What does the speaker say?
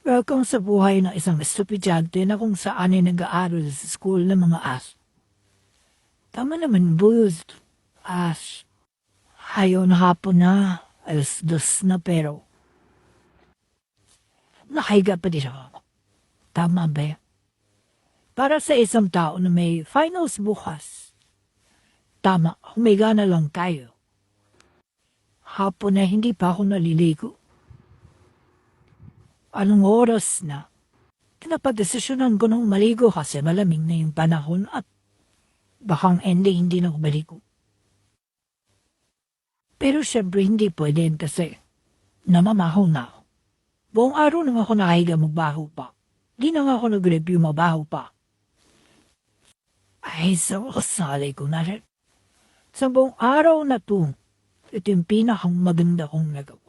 Welcome sa buhay ng isang estudyante na kung saan ay nag-aaral sa school ng mga as. Tama naman, boys. As. Hayon hapon na. Alas dos na pero. Nakahiga pa din ako. Tama ba? Para sa isang tao na may finals bukas. Tama, humiga na lang tayo. Hapon na hindi pa ako naliligo. Anong oras na? Pinapagdesisyonan ko nung maligo kasi malamig na yung panahon at bakang ending hindi na ako maligo. Pero syempre hindi pwede kasi namamaho na ako. Buong araw nang ako nakahiga magbaho pa. Di na nga ako nag-review mabaho pa. Ay, so kasali ko na rin. Sa buong araw na to, ito yung pinakang maganda kong nagawa.